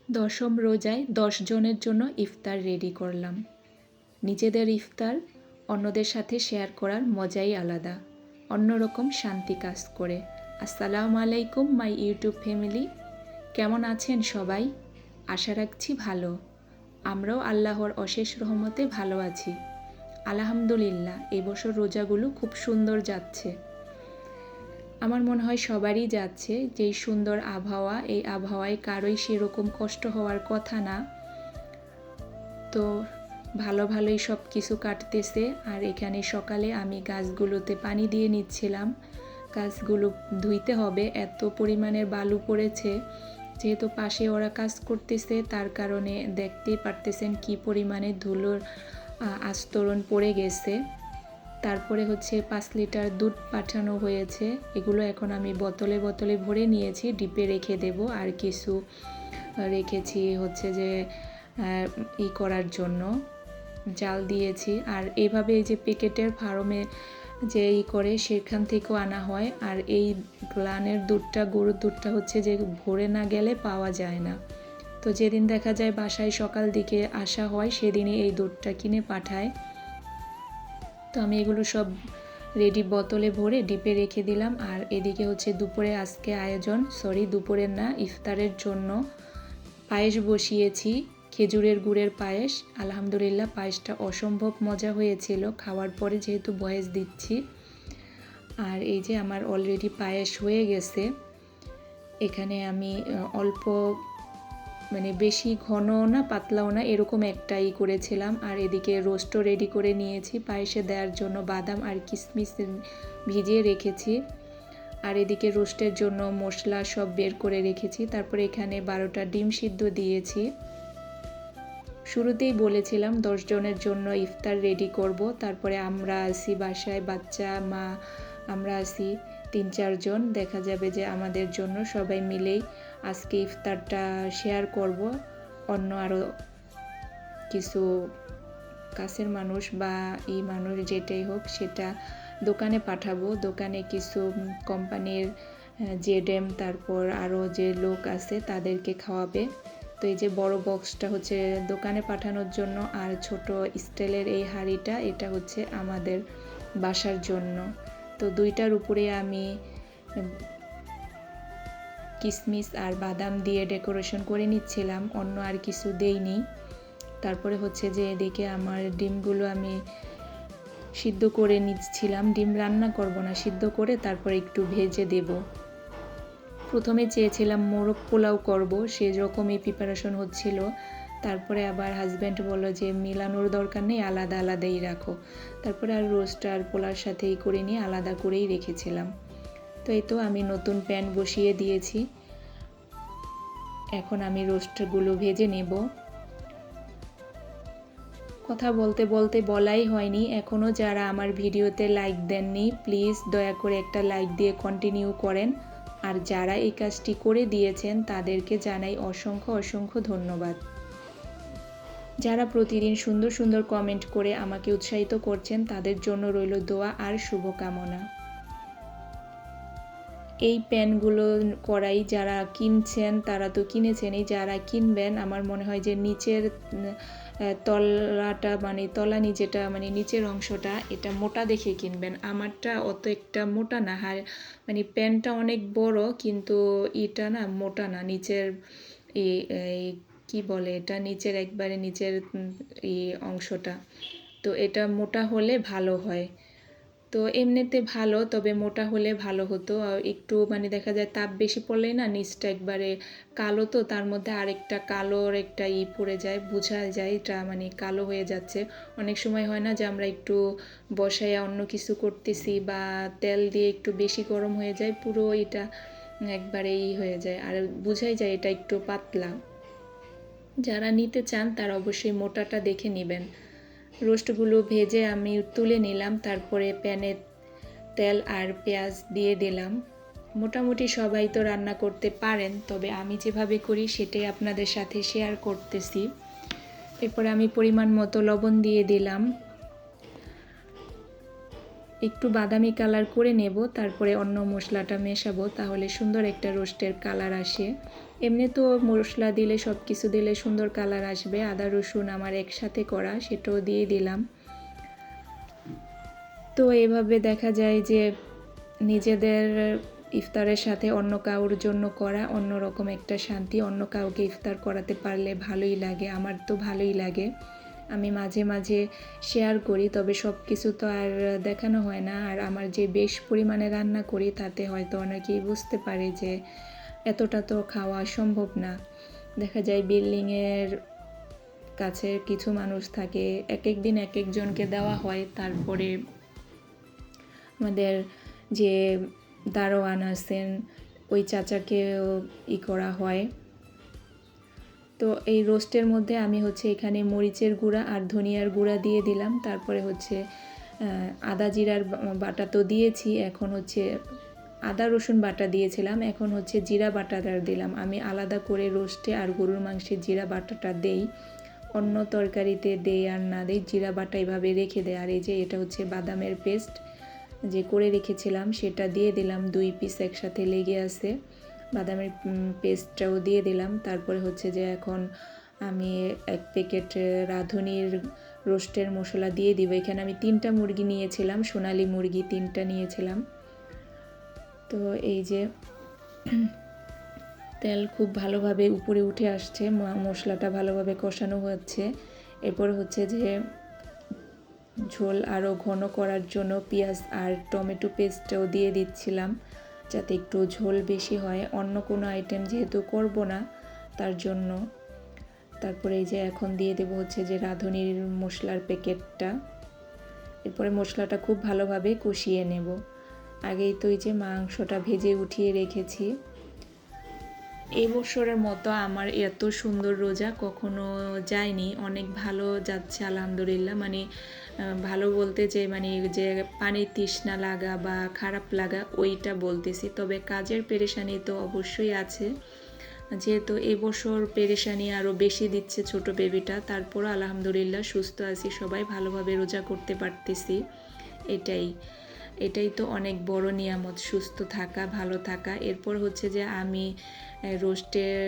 দশম রোজায় 10 জনের জন্য ইফতার রেডি করলাম। নিজেদের ইফতার অন্যদের সাথে শেয়ার করার মজাই আলাদা, অন্যরকম শান্তি কাজ করে। আসসালামু আলাইকুম মাই ইউটিউব ফ্যামিলি, কেমন আছেন সবাই? আশা রাখছি ভালো। আমরাও আল্লাহর অশেষ রহমতে ভালো আছি। আলহামদুলিল্লাহ, এবছর রোজাগুলো খুব সুন্দর যাচ্ছে। আমার মনে হয় সবারই যাচ্ছে। যেই সুন্দর আবহাওয়া, এই আবহাওয়ায় কারোই সেরকম কষ্ট হওয়ার কথা না। তো ভালোই সব কিছু কাটতেছে। আর এখানে সকালে আমি গাছগুলোতে পানি দিয়ে নিচ্ছিলাম। গাছগুলো ধুইতে হবে, এত পরিমাণের বালু পড়েছে। যেহেতু পাশে ওরা কাজ করতেছে, তার কারণে দেখতেই পারতেছেন কি পরিমাণে ধুলোর আস্তরণ পড়ে গেছে। তারপরে হচ্ছে 5 লিটার দুধ পাঠানো হয়েছে। এগুলো এখন আমি বোতলে ভরে নিয়েছি, ডিপে রেখে দেব। আর কিছু রেখেছি হচ্ছে যে করার জন্য, জাল দিয়েছি। আর এইভাবে এই যে প্যাকেটের ফার্মে যে করে সেখান থেকেও আনা হয়। আর এই গ্লানের দুধটা, গরুর দুধটা হচ্ছে যে ভরে না গেলে পাওয়া যায় না। তো যেদিন দেখা যায় বাসায় সকাল দিকে আসা হয়, সেদিনই এই দুধটা কিনে পাঠায়। তো আমি এগুলো সব রেডি বোতলে ভরে ডিপে রেখে দিলাম। আর এদিকে হচ্ছে দুপুরে আজকে আয়োজন, দুপুরের না, ইফতারের জন্য পায়েস বসিয়েছি, খেজুরের গুড়ের পায়েস। আলহামদুলিল্লাহ, পায়েসটা অসম্ভব মজা হয়েছিল খাওয়ার পরে, যেহেতু বয়েস দিচ্ছি। আর এই যে আমার অলরেডি পায়েস হয়ে গেছে। এখানে আমি অল্প, মানে বেশি ঘন না পাতলাও না, এরকম একটাই করেছিলাম। আর এদিকে রোস্টও রেডি করে নিয়েছি পায়েসে দেওয়ার জন্য, বাদাম আর কিশমিশ ভিজিয়ে রেখেছি। আর এদিকে রোস্টের জন্য মশলা সব বের করে রেখেছি। তারপরে এখানে 12টা ডিম সিদ্ধ দিয়েছি। শুরুতেই বলেছিলাম 10 জনের জন্য ইফতার রেডি করব। তারপরে আমরা আসি বাসায়, বাচ্চা, মা, আমরা আসি 3-4 জন। দেখা যাবে যে আমাদের জন্য সবাই মিলেই আজকে ইফতারটা শেয়ার করব। অন্য আরও কিছু কাছের মানুষ বা এই মানুষ যেটাই হোক, সেটা দোকানে পাঠাবো। দোকানে কিছু কোম্পানির জেডএম, তারপর আরও যে লোক আছে তাদেরকে খাওয়াবে। তো এই যে বড় বক্সটা হচ্ছে দোকানে পাঠানোর জন্য, আর ছোট স্টিলের এই হাঁড়িটা, এটা হচ্ছে আমাদের বাসার জন্য। তো দুইটার উপরে আমি কিশমিশ আর বাদাম দিয়ে ডেকোরেশন করে নিচ্ছিলাম, অন্য আর কিছু দেইনি। তারপরে হচ্ছে যে এদিকে আমার ডিমগুলো আমি সিদ্ধ করে নিচ্ছিলাম। ডিম রান্না করব না, সিদ্ধ করে তারপরে একটু ভেজে দেব। প্রথমে চেয়েছিলাম মোরগ পোলাও করব, সেরকমই প্রিপারেশন হচ্ছিল। তারপরে আবার হাজব্যান্ড বলল যে মিলানোর দরকার নেই, আলাদা আলাদাই রাখো। তারপরে আর রোস্ট আর পোলার সাথেই করে নিয়ে আলাদা করেই রেখেছিলাম। তো এই তো আমি নতুন প্যান বসিয়ে দিয়েছি। এখন আমি রোস্টগুলো ভেজে নেব। কথা বলতে বলতে বলাই হয়নি, এখনও যারা আমার ভিডিওতে লাইক দেননি, প্লিজ দয়া করে একটা লাইক দিয়ে কন্টিনিউ করেন। আর যারা এই কাজটি করে দিয়েছেন তাদেরকে জানাই অসংখ্য ধন্যবাদ। যারা প্রতিদিন সুন্দর সুন্দর কমেন্ট করে আমাকে উৎসাহিত করছেন, তাদের জন্য রইল দোয়া আর শুভকামনা। এই প্যানগুলো কড়াই যারা কিনছেন তারা তো কিনেছেনই, যারা কিনবেন আমার মনে হয় যে নিচের তলাটা, মানে তলানি যেটা, মানে নিচের অংশটা, এটা মোটা দেখে কিনবেন। আমারটা অত একটা মোটা না, মানে প্যানটা অনেক বড়, কিন্তু এটা না মোটা না। নিচের কি বলে এটা, নিচের একবারে নিচের এই অংশটা, তো এটা মোটা হলে ভালো হয়। তো এমনিতে ভালো, তবে মোটা হলে ভালো হতো। একটু মানে দেখা যায় তাপ বেশি পড়লেই না নিচটা একবারে কালো, তো তার মধ্যে আরেকটা কালোর একটা পড়ে যায়, বোঝা যায় এটা মানে কালো হয়ে যাচ্ছে। অনেক সময় হয় না যে আমরা একটু বসায় অন্য কিছু করতেছি বা তেল দিয়ে একটু বেশি গরম হয়ে যায়, পুরো এটা একবারে হয়ে যায়, আর বোঝাই যায় এটা একটু পাতলা। যারা নিতে চান তারা অবশ্যই মোটাটা দেখে নেবেন। রোস্টগুলো ভেজে আমি তুলে নিলাম, তারপরে প্যানে তেল আর পেঁয়াজ দিয়ে দিলাম। মোটামুটি সবাই তো রান্না করতে পারেন, তবে আমি যেভাবে করি সেটাই আপনাদের সাথে শেয়ার করতেছি। এরপরে আমি পরিমাণ মতো লবণ দিয়ে দিলাম। একটু বাদামি কালার করে নেব, তারপরে অন্য মশলাটা মেশাবো, তাহলে সুন্দর একটা রোস্টের কালার আসে। এমনি তো মশলা দিলে সব কিছু দিলে সুন্দর কালার আসবে। আদা রসুন আমার একসাথে করা, সেটাও দিয়ে দিলাম। তো এভাবে দেখা যায় যে নিজেদের ইফতারের সাথে অন্য কারোর জন্য করা অন্যরকম একটা শান্তি। অন্য কাউকে ইফতার করাতে পারলে ভালোই লাগে, আমার তো ভালোই লাগে। আমি মাঝে মাঝে শেয়ার করি, তবে সব কিছু তো আর দেখানো হয় না। আর আমার যে বেশ পরিমাণে রান্না করি তাতে হয়তো অনেকেই বুঝতে পারে যে এতটা তো খাওয়া সম্ভব না। দেখা যায় বিল্ডিংয়ের কাছে কিছু মানুষ থাকে, এক এক দিন এক একজনকে দেওয়া হয়। তারপরে আমাদের যে দারোয়ান আছেন ওই চাচাকেও করা হয়। তো এই রোস্টের মধ্যে আমি হচ্ছে এখানে মরিচের গুঁড়া আর ধনিয়ার গুঁড়া দিয়ে দিলাম। তারপরে হচ্ছে আদা জিরার বাটা তো দিয়েছি, এখন হচ্ছে আদা রসুন বাটা দিয়েছিলাম, এখন হচ্ছে জিরা বাটাটা দিলাম। আমি আলাদা করে রোস্টে আর গরুর মাংসে জিরা বাটাটা দেই, অন্য তরকারিতে দেই আর না দেই, জিরা বাটা এভাবে রেখে দেয়। আর এই যে এটা হচ্ছে বাদামের পেস্ট যে করে রেখেছিলাম সেটা দিয়ে দিলাম, 2 পিস একসাথে লেগে আছে, বাদামের পেস্টটাও দিয়ে দিলাম। তারপরে হচ্ছে যে এখন আমি 1 প্যাকেট রাঁধুনির রোস্টের মশলা দিয়ে দিব। এখানে আমি 3টা মুরগি নিয়েছিলাম, সোনালী মুরগি 3টা নিয়েছিলাম। তো এই যে তেল খুব ভালোভাবে উপরে উঠে আসছে, মশলাটা ভালোভাবে কষানো হচ্ছে। এরপর হচ্ছে যে ঝোল আরও ঘন করার জন্য পেঁয়াজ আর টমেটো পেস্টটাও দিয়ে দিচ্ছিলাম, যাতে একটু ঝোল বেশি হয়। অন্য কোনো আইটেম যেহেতু করব না তার জন্য। তারপরে এই যে এখন দিয়ে দেব হচ্ছে যে রাঁধুনির মশলার প্যাকেটটা। এরপরে মশলাটা খুব ভালোভাবে কষিয়ে নেব। আগেই তো এই যে মাংসটা ভেজে উঠিয়ে রেখেছি। এই বছরের মতো আমার এত সুন্দর রোজা কখনো যায়নি, অনেক ভালো যাচ্ছে আলহামদুলিল্লাহ। মানে ভালো বলতে যে পানির তৃষ্ণা লাগা বা খারাপ লাগা ওইটা বলতেছি, তবে কাজের পেরেশানি তো অবশ্যই আছে। যেহেতু এবছর পেরেশানি আরও বেশি দিচ্ছে ছোট বেবিটা, তারপরও আলহামদুলিল্লাহ সুস্থ আছি, সবাই ভালোভাবে রোজা করতে পারতেছি। এটাই তো অনেক বড় নিয়ামত, সুস্থ থাকা, ভালো থাকা। এরপর হচ্ছে যে আমি রোস্টের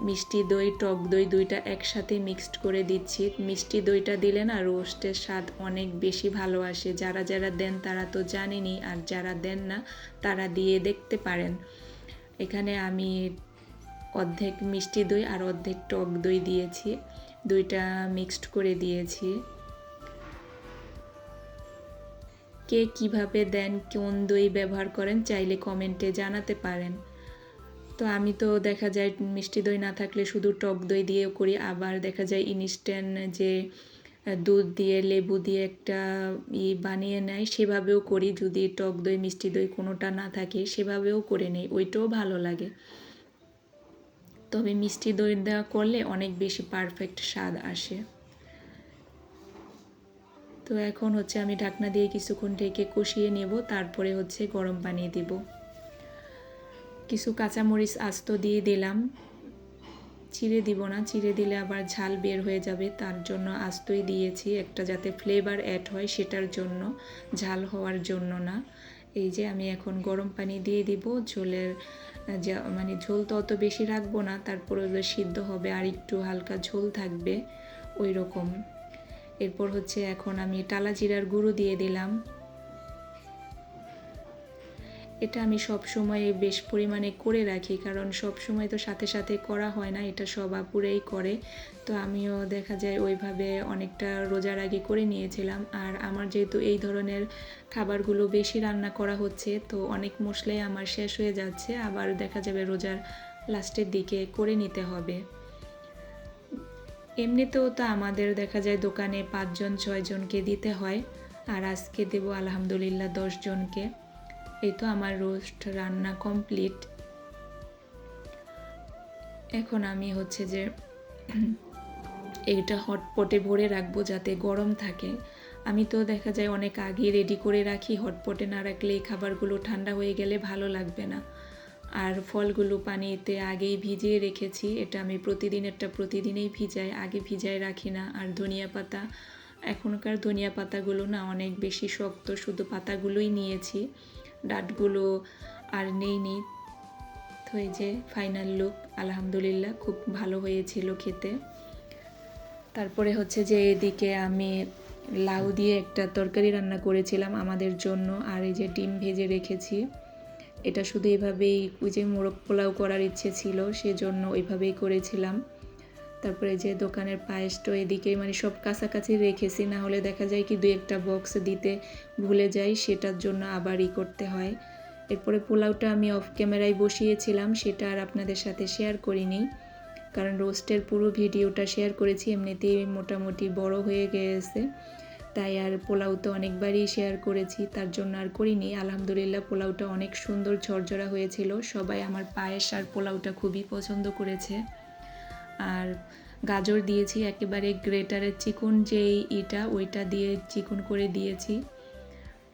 মিষ্টি দই, টক দই দুইটা একসাথে মিক্সড করে দিচ্ছি। মিষ্টি দইটা দিলে না রোস্টের স্বাদ অনেক বেশি ভালো আসে। যারা যারা দেন তারা তো জানেনই, আর যারা দেন না তারা দিয়ে দেখতে পারেন। এখানে আমি অর্ধেক মিষ্টি দই আর অর্ধেক টক দই দিয়েছি, দুইটা মিক্সড করে দিয়েছি। কে কিভাবে দেন, কোন দই ব্যবহার করেন চাইলে কমেন্টে জানাতে পারেন। তো আমি তো দেখা যায় মিষ্টি দই না থাকলে শুধু টক দই দিয়েও করি, আবার দেখা যায় ইনস্ট্যান্ট যে দুধ দিয়ে লেবু দিয়ে একটা বানিয়ে নেয় সেভাবেও করি। যদি টক দই মিষ্টি দই কোনোটা না থাকে সেভাবেও করে নেই, ওইটাও ভালো লাগে। তবে মিষ্টি দই দেওয়া করলে অনেক বেশি পারফেক্ট স্বাদ আসে। তো এখন হচ্ছে আমি ঢাকনা দিয়ে কিছুক্ষণ ঢেকে কষিয়ে নেব, তারপরে হচ্ছে গরম পানি দিব। কিছু কাঁচামরিচ আস্ত দিয়ে দিলাম, চিড়ে দিব না, চিড়ে দিলে আবার ঝাল বের হয়ে যাবে, তার জন্য আস্তই দিয়েছি, একটা যাতে ফ্লেভার অ্যাড হয় সেটার জন্য, ঝাল হওয়ার জন্য না। এই যে আমি এখন গরম পানি দিয়ে দিব। ঝোলের ঝোল তো অত বেশি রাখবো না, তারপরে সিদ্ধ হবে আর একটু হালকা ঝোল থাকবে ওই রকম। এরপর হচ্ছে এখন আমি টালা জিরার গুঁড়ো দিয়ে দিলাম। এটা আমি সব সময় বেশ পরিমাণে করে রাখি, কারণ সব সময় তো সাথে সাথে করা হয় না, এটা সব আপুরাই করে। তো আমিও দেখা যায় ওইভাবে অনেকটা রোজার আগে করে নিয়েছিলাম। আর আমার যেহেতু এই ধরনের খাবারগুলো বেশি রান্না করা হচ্ছে, তো অনেক মশলাই আমার শেষ হয়ে যাচ্ছে, আবার দেখা যাবে রোজার লাস্টের দিকে করে নিতে হবে। এমনিতেও তো আমাদের দেখা যায় দোকানে 5 জন 6 জনকে দিতে হয়, আর আজকে দেবো আলহামদুলিল্লাহ 10 জনকে। এই তো আমার রোস্ট রান্না কমপ্লিট। এখন আমি হচ্ছে যে এইটা হটপটে ভরে রাখবো যাতে গরম থাকে। আমি তো দেখা যায় অনেক আগেই রেডি করে রাখি, হটপটে না রাখলে এই খাবারগুলো ঠান্ডা হয়ে গেলে ভালো লাগবে না। আর ফলগুলো পানিতে আগেই ভিজিয়ে রেখেছি, এটা আমি প্রতিদিনেরটা প্রতিদিনেই ভিজাই, আগে ভিজায় রাখি না। আর ধনিয়া পাতা এখনকার ধনিয়া পাতাগুলো না অনেক বেশি শক্ত, শুধু পাতাগুলোই নিয়েছি, ডাঁটগুলো আর নেইনি। তো এই যে ফাইনাল লুক, আলহামদুলিল্লাহ খুব ভালো হয়েছিল খেতে। তারপরে হচ্ছে যে এদিকে আমি লাউ দিয়ে একটা তরকারি রান্না করেছিলাম আমাদের জন্য, আর এই যে ডিম ভেজে রেখেছি। এটা শুধু এভাবেই ওই যে মোরগ পোলাও করার ইচ্ছে ছিল, সেজন্য ওইভাবেই করেছিলাম। তারপরে যে দোকানের পায়েসটা এদিকে মানে সব কাছাকাছি রেখেছি, না হলে দেখা যায় কি 2-1টা বক্স দিতে ভুলে যাই, সেটার জন্য আবার করতে হয়। এরপরে পোলাওটা আমি অফ ক্যামেরায় বসিয়েছিলাম, সেটা আর আপনাদের সাথে শেয়ার করিনি, কারণ রোস্টের পুরো ভিডিওটা শেয়ার করেছি, এমনিতেই মোটামুটি বড় হয়ে গেছে, তাই আর পোলাও তো অনেকবারই শেয়ার করেছি, তার জন্য আর করিনি। আলহামদুলিল্লাহ পোলাওটা অনেক সুন্দর ঝরঝরা হয়েছিল, সবাই আমার পায়েস আর পোলাওটা খুবই পছন্দ করেছে। আর গাজর দিয়েছি একেবারে গ্রেটারের চিকন যেই ওইটা দিয়ে চিকন করে দিয়েছি,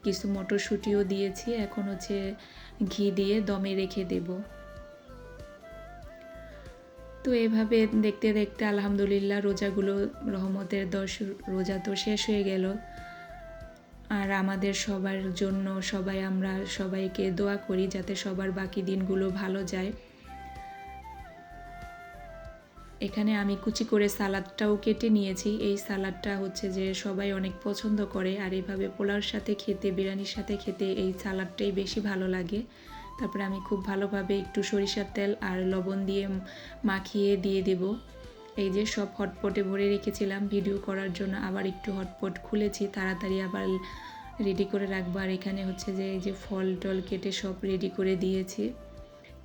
কিছু মটরশুঁটিও দিয়েছি। এখন হচ্ছে ঘি দিয়ে দমে রেখে দেব। তো এভাবে দেখতে দেখতে আলহামদুলিল্লাহ রোজাগুলো, রহমতের 10 রোজা তো শেষ হয়ে গেল। আর আমাদের সবার জন্য আমরা সবাইকে দোয়া করি যাতে সবার বাকি দিনগুলো ভালো যায়। এখানে আমি কুচি করে সালাদটাও কেটে নিয়েছি। এই সালাদটা হচ্ছে যে সবাই অনেক পছন্দ করে, আর এভাবে পোলাওর সাথে খেতে, বিরিয়ানির সাথে খেতে এই সালাদটাই বেশি ভালো লাগে। তারপরে আমি খুব ভালোভাবে একটু সরিষার তেল আর লবণ দিয়ে মাখিয়ে দিয়ে দেব। এই যে সব হটপটে ভরে রেখেছিলাম ভিডিও করার জন্য, আবার একটু হটপট খুলেছি, তাড়াতাড়ি আবার রেডি করে রাখবো। আর এখানে হচ্ছে যে এই যে ফল টল কেটে সব রেডি করে দিয়েছি,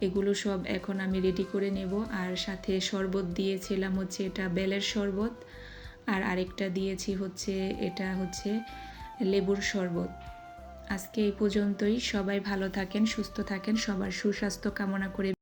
এগুলো সব এখন আমি রেডি করে নেব। আর সাথে শরবত দিয়েছিলাম হচ্ছে এটা বেলের শরবত, আর আরেকটা দিয়েছি হচ্ছে এটা হচ্ছে লেবুর শরবত। আজকে এই পর্যন্তই। সবাই ভালো থাকেন, সুস্থ থাকেন, সবার সুস্বাস্থ্য কামনা করে